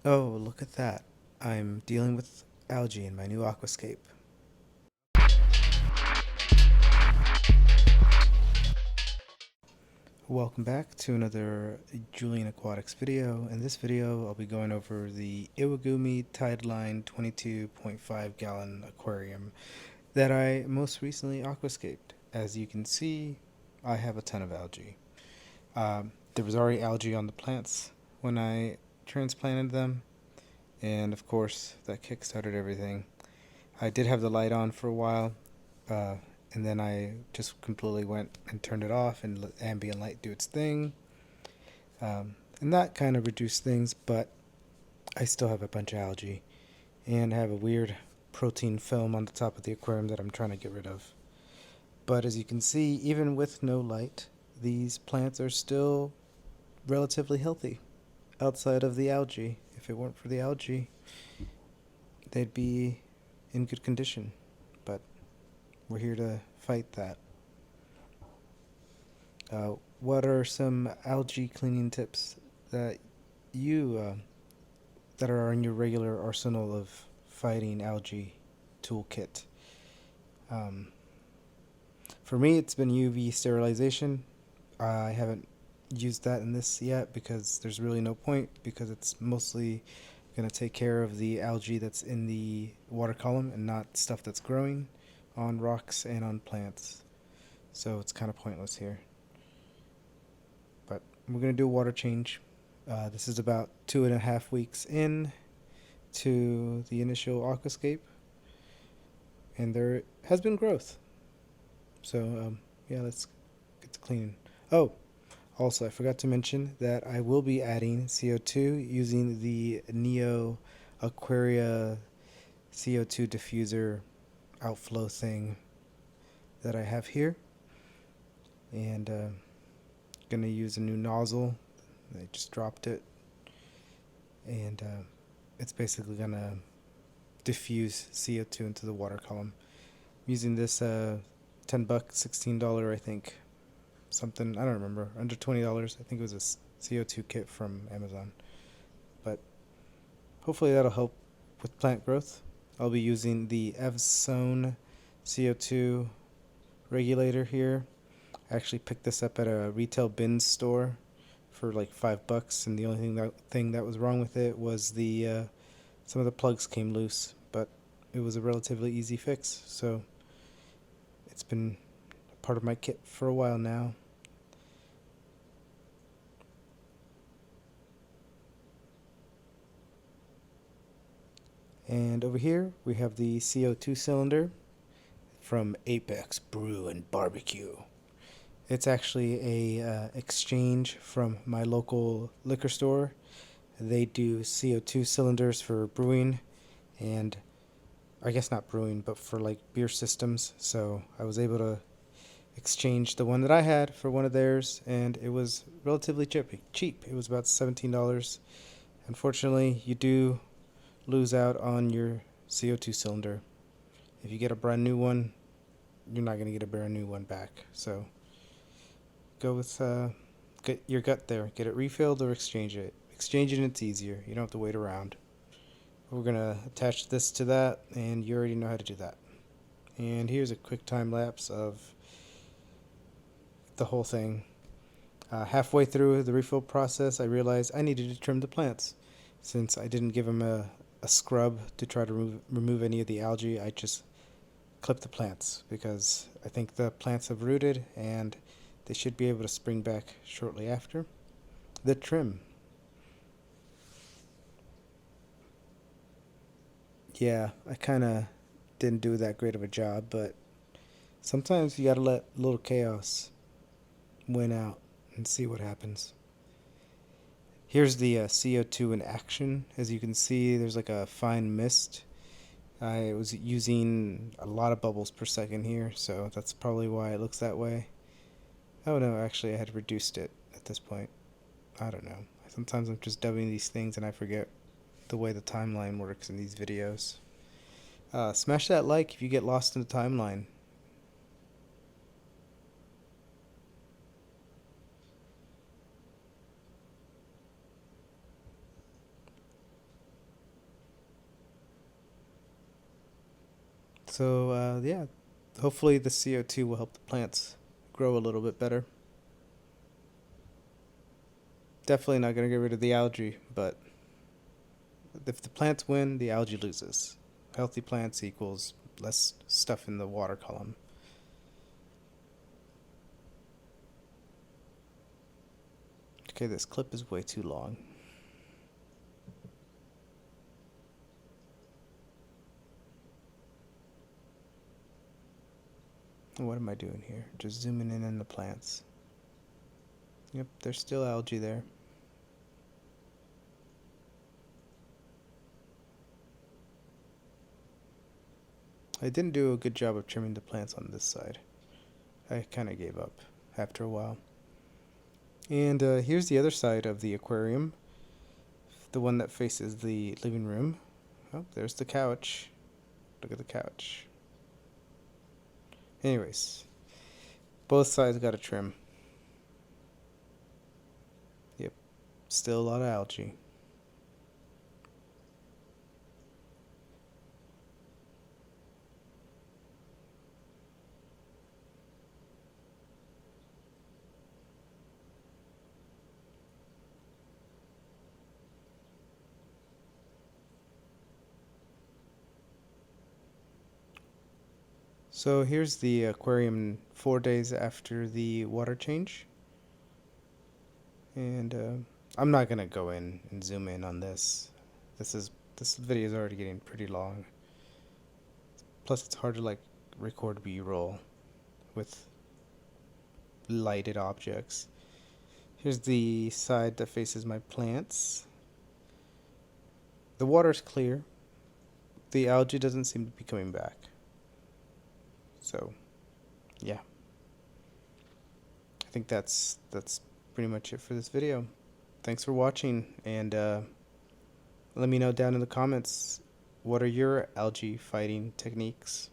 Oh, look at that. I'm dealing with algae in my new aquascape. Welcome back to another Julian Aquatics video. In this video, I'll be going over the Iwagumi Tideline 22.5 gallon aquarium that I most recently aquascaped. As you can see, I have a ton of algae. There was already algae on the plants when I transplanted them, and of course, that kick-started everything. I did have the light on for a while, uh, and then I just completely went and turned it off and let ambient light do its thing. And that kind of reduced things, but I still have a bunch of algae and have a weird protein film on the top of the aquarium that I'm trying to get rid of. But as you can see, even with no light, these plants are still relatively healthy outside of the algae. If it weren't for the algae, they'd be in good condition. But we're here to fight that. What are some algae cleaning tips that you that are in your regular arsenal of fighting algae toolkit? Um, for me, it's been UV sterilization. I haven't used that in this yet because there's really no point, because it's mostly going to take care of the algae that's in the water column and not stuff that's growing on rocks and on plants. So it's kind of pointless here. But we're going to do a water change. This is about 2.5 weeks in to the initial aquascape, and there has been growth. So yeah, let's get to cleaning. Oh, also I forgot to mention that I will be adding CO₂ using the Neo Aquaria CO₂ diffuser outflow thing that I have here, and gonna use a new nozzle. I just dropped it, and it's basically gonna diffuse CO₂ into the water column. I'm using this $10, $16, I think, something, I don't remember, under $20. I think it was a CO₂ kit from Amazon. But hopefully that'll help with plant growth. I'll be using the Evzone CO₂ regulator here. I actually picked this up at a retail bin store for like $5, and the only thing that was wrong with it was the some of the plugs came loose, but it was a relatively easy fix. So it's been part of my kit for a while now. And over here we have the CO₂ cylinder from Apex Brew and Barbecue. It's actually a exchange from my local liquor store. They do CO₂ cylinders for brewing, and I guess not brewing, but for like beer systems. So I was able to exchange the one that I had for one of theirs, and it was relatively cheap. It was about $17. Unfortunately, you do lose out on your CO₂ cylinder. If you get a brand new one, you're not going to get a brand new one back. So go with get your gut there. Get it refilled or exchange it. Exchanging it's easier. You don't have to wait around. We're going to attach this to that, and you already know how to do that. And here's a quick time lapse of the whole thing. Halfway through the refill process, I realized I needed to trim the plants. Since I didn't give them a scrub to try to remove any of the algae, I just clipped the plants because I think the plants have rooted and they should be able to spring back shortly after. The trim. Yeah, I kind of didn't do that great of a job, but sometimes you gotta let a little chaos win out and see what happens. Here's the CO₂ in action. As you can see, there's like a fine mist. I was using a lot of bubbles per second here, so that's probably why it looks that way. Oh no, actually I had reduced it at this point. I don't know. Sometimes I'm just dubbing these things and I forget the way the timeline works in these videos. Smash that like if you get lost in the timeline. So yeah, hopefully the CO2 will help the plants grow a little bit better. Definitely not going to get rid of the algae, but if the plants win, the algae loses. Healthy plants equals less stuff in the water column. Okay, this clip is way too long. What am I doing here? Just zooming in on the plants. Yep, there's still algae there. I didn't do a good job of trimming the plants on this side. I kind of gave up after a while. And here's the other side of the aquarium, the one that faces the living room. Oh, there's the couch. Look at the couch. Anyways, both sides got a trim. Yep, still a lot of algae. So here's the aquarium 4 days after the water change. And I'm not gonna go in and zoom in on this. This video is already getting pretty long. Plus, it's hard to like record B-roll with lighted objects. Here's the side that faces my plants. The water's clear. The algae doesn't seem to be coming back. So, yeah. I think that's pretty much it for this video. Thanks for watching, and let me know down in the comments, what are your algae fighting techniques?